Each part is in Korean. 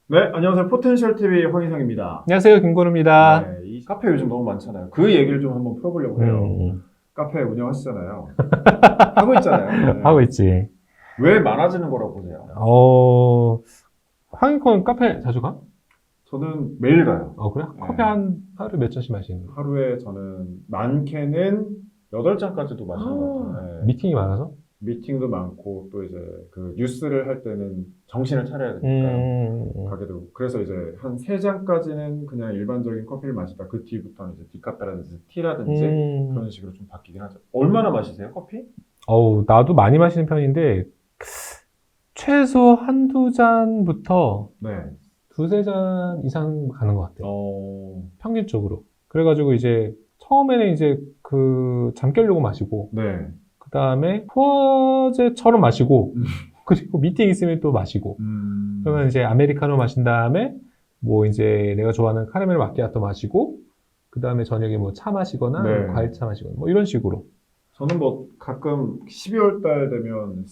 네, 안녕하세요. 포텐셜 TV 황희성입니다. 안녕하세요, 김건우입니다. 네, 이 카페 요즘 너무 많잖아요. 그 얘기를 좀 한번 풀어보려고 해요. 음, 카페 운영하시잖아요. 하고 있잖아요. 네. 하고 있지. 왜 많아지는 거라고 보세요? 황인권 카페 자주 가? 저는 매일 가요. 그래? 네. 커피 하루에 몇 잔씩 마시는 거야? 하루에 저는 많게는 8잔까지도 마시는 것 같아요. 네. 미팅이 많아서? 미팅도 많고 또 이제 그 뉴스를 할 때는 정신을 차려야 되니까요. 가게도. 그래서 이제 한 3잔까지는 그냥 일반적인 커피를 마시다 그 뒤부터는 이제 디카페라든지 티라든지 그런 식으로 좀 바뀌긴 하죠. 얼마나 마시세요, 커피? 나도 많이 마시는 편인데, 최소 한두 잔부터 네. 두세 잔 이상 가는 것 같아요. 평균적으로. 그래가지고 이제, 처음에는 이제 잠 깨려고 마시고, 네. 그 다음에 소화제처럼 마시고, 그리고 미팅 있으면 또 마시고, 그러면 이제 아메리카노 마신 다음에, 뭐 이제 내가 좋아하는 카라멜 마키아토 마시고, 그 다음에 저녁에 뭐 차 마시거나, 네. 과일차 마시거나, 뭐 이런 식으로. 저는 뭐 가끔 12월 달 되면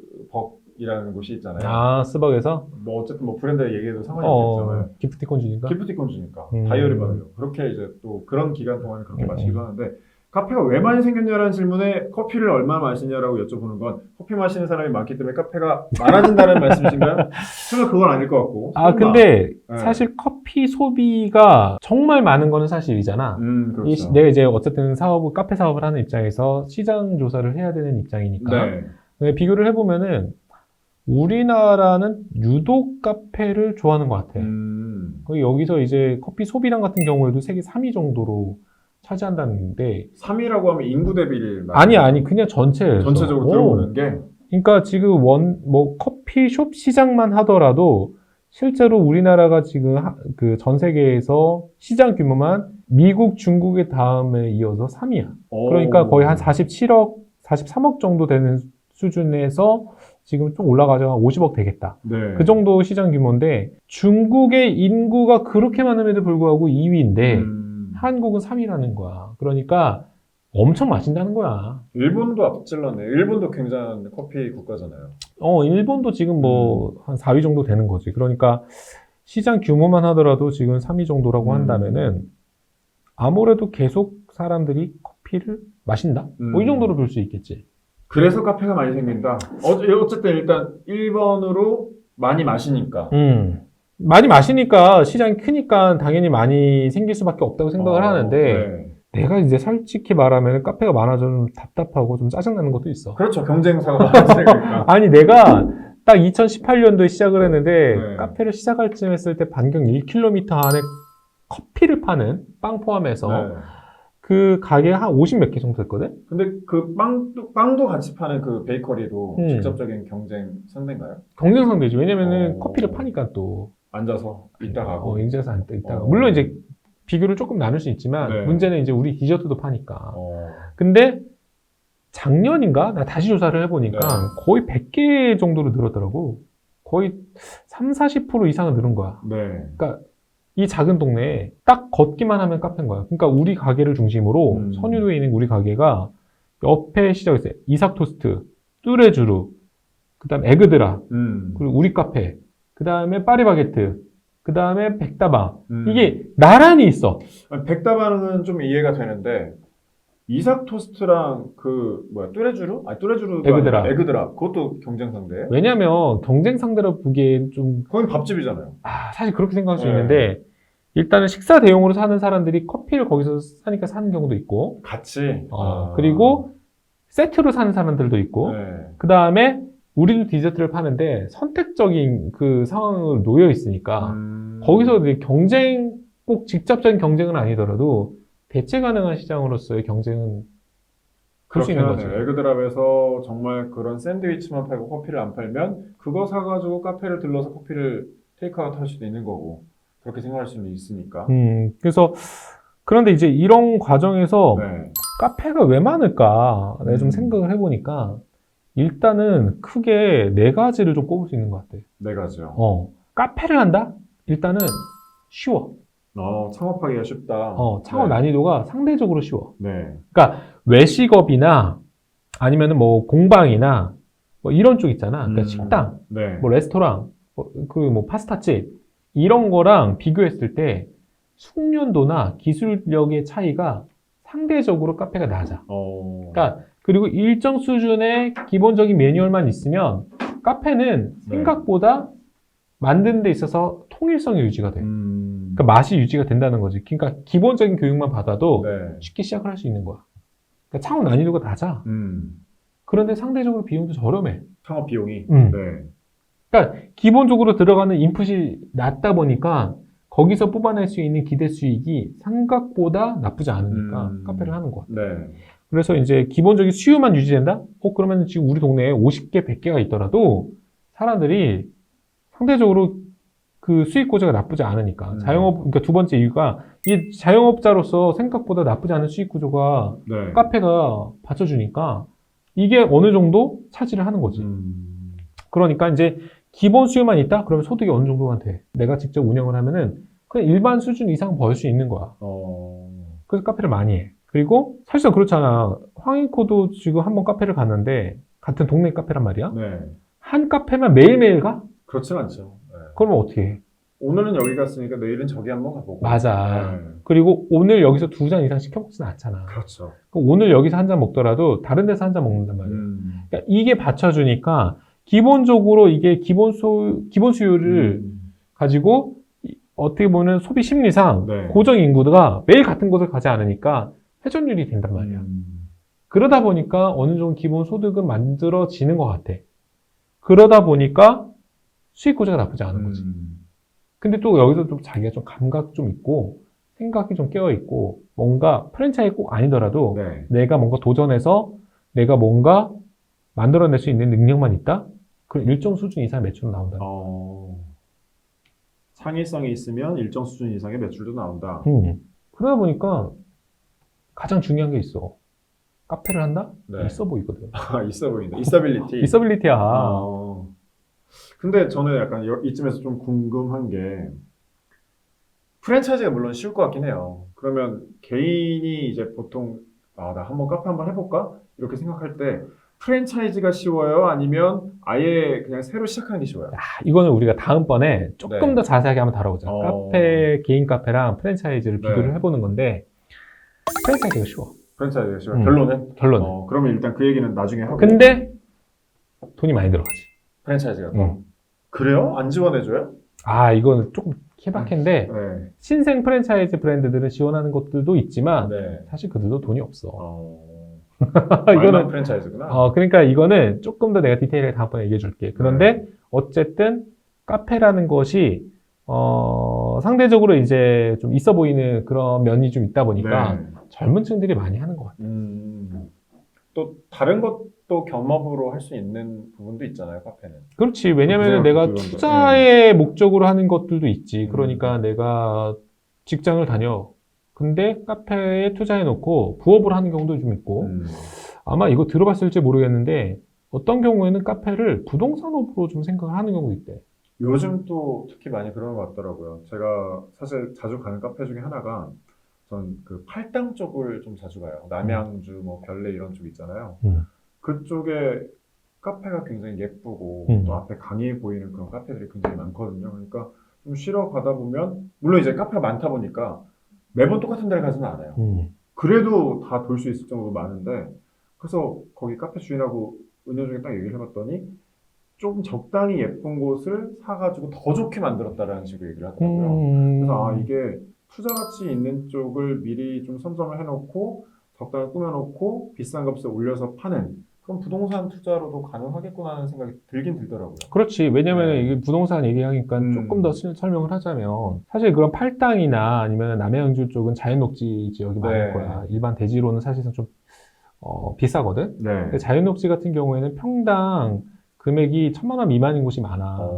스벅이라는 곳이 있잖아요. 스벅에서? 뭐 어쨌든 뭐 브랜드 얘기해도 상관이 없겠잖아요. 기프티콘 주니까? 기프티콘 주니까 다이어리 받으려고 그렇게 이제 또 그런 기간 동안에 그렇게 마시기도 하는데 카페가 왜 많이 생겼냐라는 질문에 커피를 얼마 마시냐라고 여쭤보는 건 커피 마시는 사람이 많기 때문에 카페가 많아진다는 말씀이신가요? 저는 그건 아닐 것 같고. 근데 네. 사실 커피 소비가 정말 많은 거는 사실이잖아. 그렇죠. 내가 이제 어쨌든 카페 사업을 하는 입장에서 시장 조사를 해야 되는 입장이니까. 네. 근데 비교를 해보면은 우리나라는 유독 카페를 좋아하는 것 같아. 여기서 이제 커피 소비량 같은 경우에도 세계 3위 정도로 차지한다는데 3위라고 하면 인구 대비를 아니 그냥 전체에서 들어보는 게 그러니까 지금 커피숍 시장만 하더라도 실제로 우리나라가 지금 전 세계에서 시장 규모만 미국, 중국의 다음에 이어서 3위야. 그러니까 거의 한 47억, 43억 정도 되는 수준에서 지금 좀 올라가서 한 50억 되겠다. 네. 그 정도 시장 규모인데 중국의 인구가 그렇게 많음에도 불구하고 2위인데 한국은 3위라는 거야. 그러니까 엄청 마신다는 거야. 일본도 앞질렀네. 일본도 굉장한 커피 국가잖아요. 일본도 지금 한 4위 정도 되는 거지. 그러니까 시장 규모만 하더라도 지금 3위 정도라고 한다면은 아무래도 계속 사람들이 커피를 마신다? 이 정도로 볼 수 있겠지. 그래서 카페가 많이 생긴다. 어쨌든 일단 1번으로 많이 마시니까. 많이 마시니까 시장이 크니까 당연히 많이 생길 수밖에 없다고 생각을 하는데 네. 내가 이제 솔직히 말하면 카페가 많아져 좀 답답하고 좀 짜증나는 것도 있어. 그렇죠. 경쟁사가 많으니까. 아니 내가 딱 2018년도에 시작을 했는데 네. 카페를 시작할 쯤 했을 때 반경 1km 안에 커피를 파는 빵 포함해서 네. 그 가게가 한 50 몇 개 정도 됐거든? 근데 그 빵도 같이 파는 그 베이커리도 직접적인 경쟁 상대인가요? 경쟁 상대지. 왜냐면은 커피를 파니까 또 앉아서 있다 가고. 인제서 앉다 있다가. 물론 이제 비교를 조금 나눌 수 있지만 네. 문제는 이제 우리 디저트도 파니까. 근데 작년인가? 나 다시 조사를 해보니까 네. 거의 100개 정도로 늘었더라고. 거의 30-40% 이상은 늘은 거야. 네. 그러니까 이 작은 동네에 딱 걷기만 하면 카페인 거야. 그러니까 우리 가게를 중심으로 선유도에 있는 우리 가게가 옆에 시작했어요. 이삭 토스트, 뚜레쥬르, 그 다음에 에그드라, 그리고 우리 카페, 그 다음에 파리바게트, 그 다음에 백다방. 이게 나란히 있어. 백다방은 좀 이해가 되는데 이삭 토스트랑 뚜레쥬르? 뚜레쥬르가 에그드라. 에그드라. 그것도 경쟁 상대예요? 왜냐면 경쟁 상대로 보기엔 좀 거긴 밥집이잖아요. 사실 그렇게 생각할 수 네. 있는데 일단은 식사 대용으로 사는 사람들이 커피를 거기서 사니까 사는 경우도 있고 같이. 그리고 세트로 사는 사람들도 있고 네. 그 다음에 우리도 디저트를 파는데 선택적인 그 상황을 놓여 있으니까 거기서 이제 꼭 직접적인 경쟁은 아니더라도 대체 가능한 시장으로서의 경쟁은 볼 수 있는 거죠. 에그드랍에서 정말 그런 샌드위치만 팔고 커피를 안 팔면 그거 사가지고 카페를 들러서 커피를 테이크아웃 할 수도 있는 거고 그렇게 생각할 수는 있으니까. 그래서 그런데 이제 이런 과정에서 네. 카페가 왜 많을까 내가 좀 생각을 해보니까 일단은 크게 4가지를 좀 꼽을 수 있는 것 같아. 4가지요. 카페를 한다? 일단은 쉬워. 창업하기가 쉽다. 창업 네. 난이도가 상대적으로 쉬워. 네. 그러니까 외식업이나 아니면은 뭐 공방이나 뭐 이런 쪽 있잖아. 그러니까 식당, 네. 뭐 레스토랑, 그 뭐 파스타집 이런 거랑 비교했을 때 숙련도나 기술력의 차이가 상대적으로 카페가 낮아. 그러니까 그리고 일정 수준의 기본적인 매뉴얼만 있으면 카페는 생각보다 만드는 데 있어서 통일성이 유지가 돼. 그러니까 맛이 유지가 된다는 거지. 그러니까 기본적인 교육만 받아도 쉽게 시작을 할 수 있는 거야. 그러니까 창업 난이도가 낮아. 그런데 상대적으로 비용도 저렴해. 창업 비용이. 그러니까 기본적으로 들어가는 인풋이 낮다 보니까 거기서 뽑아낼 수 있는 기대 수익이 생각보다 나쁘지 않으니까 카페를 하는 거야. 그래서 이제 기본적인 수요만 유지된다? 그러면 지금 우리 동네에 50개, 100개가 있더라도 사람들이 상대적으로 그 수익 구조가 나쁘지 않으니까. 그러니까 두 번째 이유가 이 자영업자로서 생각보다 나쁘지 않은 수익 구조가 카페가 받쳐주니까 이게 어느 정도 차지를 하는 거지. 그러니까 이제 기본 수요만 있다? 그러면 소득이 어느 정도만 돼. 내가 직접 운영을 하면은 그냥 일반 수준 이상 벌 수 있는 거야. 그래서 카페를 많이 해. 그리고 사실상 그렇잖아. 황인코도 지금 한번 카페를 갔는데 같은 동네 카페란 말이야. 한 카페만 매일매일 가? 그렇진 않죠. 그러면 어떻게 해? 오늘은 여기 갔으니까 내일은 저기 한번 가보고. 맞아. 그리고 오늘 여기서 2잔 이상 시켜 먹지는 않잖아. 그렇죠. 오늘 여기서 한 잔 먹더라도 다른 데서 한 잔 먹는단 말이야. 그러니까 이게 받쳐주니까 기본적으로 이게 기본 수요를 가지고 어떻게 보면 소비 심리상 고정 인구가 매일 같은 곳을 가지 않으니까 회전율이 된단 말이야. 그러다 보니까 어느 정도 기본 소득은 만들어지는 것 같아. 그러다 보니까 수익 구조가 나쁘지 않은 거지. 근데 또 여기서 좀 자기가 좀 감각 좀 있고 생각이 좀 깨어 있고 뭔가 프랜차이즈 꼭 아니더라도 내가 뭔가 도전해서 내가 뭔가 만들어낼 수 있는 능력만 있다? 그럼 일정 수준 이상의 매출은 나온다. 창의성이 있으면 일정 수준 이상의 매출도 나온다. 그러다 보니까 가장 중요한 게 있어. 카페를 한다? 있어 보이거든. 있어 보인다. 있어빌리티. 있어빌리티야. 근데 저는 약간 이쯤에서 좀 궁금한 게 프랜차이즈가 물론 쉬울 것 같긴 해요. 그러면 개인이 이제 보통 나 한번 카페 한번 해볼까? 이렇게 생각할 때 프랜차이즈가 쉬워요? 아니면 아예 그냥 새로 시작하는 게 쉬워요? 이거는 우리가 다음번에 조금 더 자세하게 한번 다뤄보자. 개인 카페랑 프랜차이즈를 비교를 해보는 건데 프랜차이즈가 쉬워. 프랜차이즈가 쉬워요? 결론은? 그러면 일단 그 얘기는 나중에 하고. 근데 돈이 많이 들어가지. 프랜차이즈가 더? 그래요? 안 지원해줘요? 이거는 조금 케바케인데 신생 프랜차이즈 브랜드들은 지원하는 것들도 있지만 사실 그들도 돈이 없어. 이거는 프랜차이즈구나. 그러니까 이거는 조금 더 내가 디테일하게 다음번에 얘기해 줄게. 그런데 어쨌든 카페라는 것이 상대적으로 이제 좀 있어 보이는 그런 면이 좀 있다 보니까 젊은 층들이 많이 하는 것 같아요. 또 다른 것도 겸업으로 할 수 있는 부분도 있잖아요, 카페는. 그렇지. 왜냐면 내가 투자의 목적으로 하는 것들도 있지. 그러니까 내가 직장을 다녀. 근데 카페에 투자해놓고 부업을 하는 경우도 좀 있고 아마 이거 들어봤을지 모르겠는데 어떤 경우에는 카페를 부동산업으로 좀 생각을 하는 경우도 있대. 요즘 또 특히 많이 그런 것 같더라고요. 제가 사실 자주 가는 카페 중에 하나가 전 그 팔당 쪽을 좀 자주 가요. 남양주, 뭐 별내 이런 쪽 있잖아요. 그쪽에 카페가 굉장히 예쁘고 또 앞에 강이 보이는 그런 카페들이 굉장히 많거든요. 그러니까 좀 쉬러 가다 보면 물론 이제 카페가 많다 보니까 매번 똑같은 데를 가지는 않아요. 그래도 다 돌 수 있을 정도로 많은데 그래서 거기 카페 주인하고 은연 중에 딱 얘기를 해봤더니 좀 적당히 예쁜 곳을 사가지고 더 좋게 만들었다라는 식으로 얘기를 하더라고요. 그래서 이게 투자 가치 있는 쪽을 미리 좀 선점을 해놓고 적당히 꾸며놓고 비싼 값에 올려서 파는 그럼 부동산 투자로도 가능하겠구나 하는 생각이 들긴 들더라고요. 그렇지. 왜냐면 이게 부동산 얘기하니까 조금 더 설명을 하자면 사실 그런 팔당이나 아니면 남해안주 쪽은 자연녹지 지역이 많을 거야. 일반 대지로는 사실상 좀 비싸거든. 자연녹지 같은 경우에는 평당 금액이 1,000만 원 미만인 곳이 많아.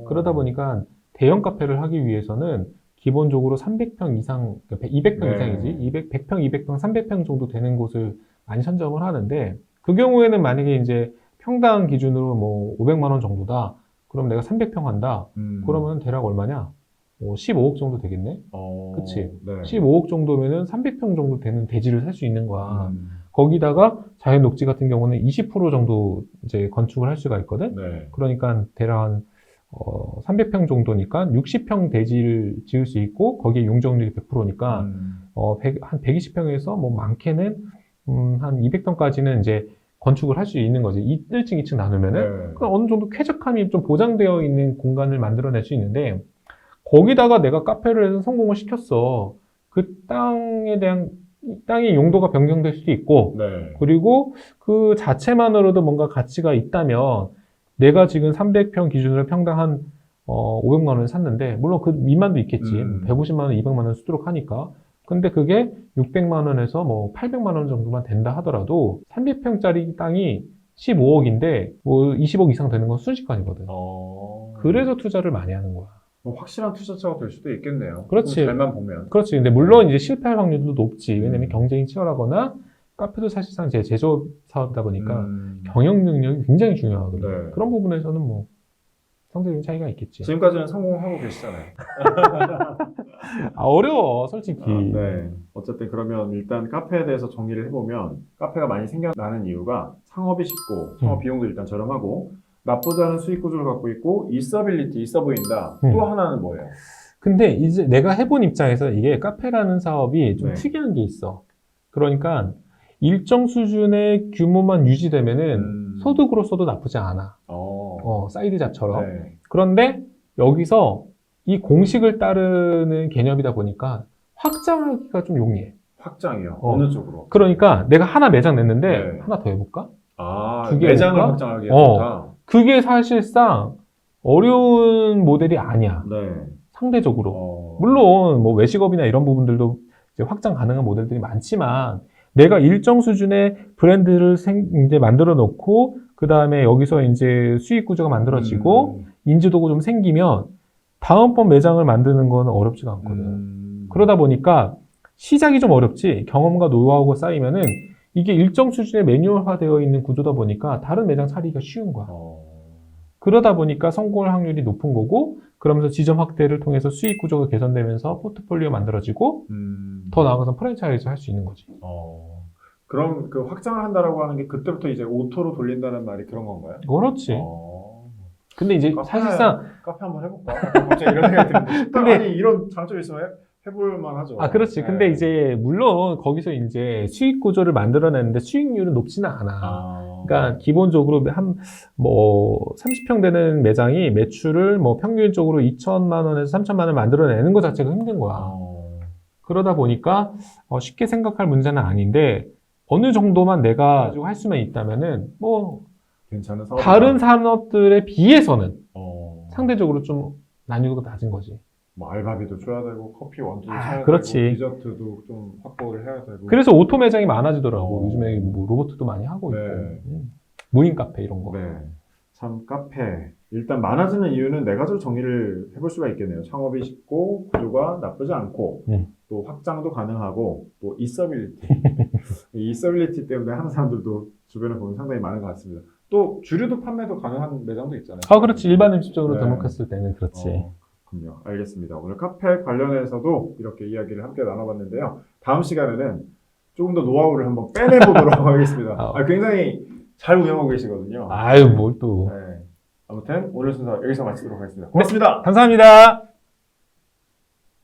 그러다 보니까 대형 카페를 하기 위해서는 기본적으로 300평 이상, 200평 이상이지. 100평, 200평, 300평 정도 되는 곳을 많이 선정을 하는데 그 경우에는 만약에 이제 평당 기준으로 뭐 500만 원 정도다. 그럼 내가 300평 한다. 그러면 대략 얼마냐? 15억 정도 되겠네? 그치? 15억 정도면은 300평 정도 되는 대지를 살 수 있는 거야. 거기다가 자연 녹지 같은 경우는 20% 정도 이제 건축을 할 수가 있거든? 그러니까 대략 한 300평 정도니까 60평 대지를 지을 수 있고 거기에 용적률이 100%니까 한 120평에서 뭐 많게는 한 200평까지는 이제 건축을 할 수 있는 거지. 1층, 2층 나누면은 네. 그 어느 정도 쾌적함이 좀 보장되어 있는 공간을 만들어낼 수 있는데 거기다가 내가 카페를 해서 성공을 시켰어. 그 땅의 용도가 변경될 수도 있고 네. 그리고 그 자체만으로도 뭔가 가치가 있다면 내가 지금 300평 기준으로 평당 한 500만 원을 샀는데 물론 그 미만도 있겠지. 150만 원, 200만 원 쓰도록 하니까. 근데 그게 600만 원에서 뭐 800만 원 정도만 된다 하더라도 300평짜리 땅이 15억인데 뭐 20억 이상 되는 건 순식간이거든. 그래서 투자를 많이 하는 거야. 뭐 확실한 투자처가 될 수도 있겠네요. 그렇지. 좀 잘만 보면. 그렇지. 근데 물론 이제 실패할 확률도 높지. 왜냐면 경쟁이 치열하거나 카페도 사실상 제 제조업 사업이다 보니까 경영 능력이 굉장히 중요하거든요. 네. 그런 부분에서는 뭐 상대적인 차이가 있겠지. 지금까지는 성공하고 계시잖아요. 어려워, 솔직히. 네. 어쨌든 그러면 일단 카페에 대해서 정리를 해보면 카페가 많이 생겨나는 이유가 창업이 쉽고 창업 비용도 일단 저렴하고 나쁘지 않은 수익 구조를 갖고 있고 있어빌리티, 있어 보인다. 또 하나는 뭐예요? 근데 이제 내가 해본 입장에서 이게 카페라는 사업이 좀 네. 특이한 게 있어. 그러니까 일정 수준의 규모만 유지되면은 소득으로서도 나쁘지 않아. 사이드 잡처럼. 네. 그런데 여기서 이 공식을 따르는 개념이다 보니까 확장하기가 좀 용이해. 확장이요? 어느 쪽으로? 그러니까 내가 하나 매장 냈는데 네. 하나 더 해볼까? 두 개 매장을 해볼까? 확장하기 좋다. 그게 사실상 어려운 모델이 아니야. 네. 상대적으로. 물론 뭐 외식업이나 이런 부분들도 이제 확장 가능한 모델들이 많지만 내가 일정 수준의 브랜드를 이제 만들어 놓고 그 다음에 여기서 이제 수익 구조가 만들어지고 인지도가 좀 생기면 다음번 매장을 만드는 건 어렵지가 않거든. 그러다 보니까 시작이 좀 어렵지 경험과 노하우가 쌓이면은 이게 일정 수준의 매뉴얼화되어 있는 구조다 보니까 다른 매장 차리기가 쉬운 거야. 그러다 보니까 성공할 확률이 높은 거고 그러면서 지점 확대를 통해서 수익 구조가 개선되면서 포트폴리오 만들어지고 더 나아가서 프랜차이즈 할 수 있는 거지. 그럼 그 확장을 한다라고 하는 게 그때부터 이제 오토로 돌린다는 말이 그런 건가요? 그렇지. 근데 이제 사실상 카페 한번 해볼까? 갑자기 이런 생각이 드는데 근데 아니 이런 장점이 있으면 해볼 만하죠. 그렇지. 네. 근데 이제 물론 거기서 이제 수익 구조를 만들어내는데 수익률은 높지는 않아. 그러니까 기본적으로 한 뭐 30평 되는 매장이 매출을 뭐 평균적으로 2천만 원에서 3천만 원 만들어내는 것 자체가 힘든 거야. 그러다 보니까 쉽게 생각할 문제는 아닌데 어느 정도만 내가 가지고 할 수만 있다면은 뭐 괜찮은 다른 산업들에 비해서는 상대적으로 좀 난이도가 낮은 거지. 뭐 알바비도 줘야 되고 커피 원두도 사야 그렇지. 되고 디저트도 좀 확보를 해야 되고. 그래서 오토 매장이 많아지더라고. 요즘에 뭐 로봇도 많이 하고 있고. 네. 무인 카페 이런 거. 네. 참 카페 일단 많아지는 이유는 네 가지로 정리를 해볼 수가 있겠네요. 창업이 쉽고 구조가 나쁘지 않고 또 확장도 가능하고 또 있어빌리티. 이 있어빌리티 때문에 하는 사람들도 주변에 보면 상당히 많은 것 같습니다. 또 주류도 판매도 가능한 매장도 있잖아요. 그렇지. 일반 음식점으로 네. 등록했을 때는 그렇지. 그렇군요. 알겠습니다. 오늘 카페 관련해서도 이렇게 이야기를 함께 나눠봤는데요. 다음 시간에는 조금 더 노하우를 한번 빼내보도록 하겠습니다. 굉장히 잘 운영하고 계시거든요. 뭘 또. 네. 아무튼 오늘 순서 여기서 마치도록 하겠습니다. 고맙습니다. 감사합니다.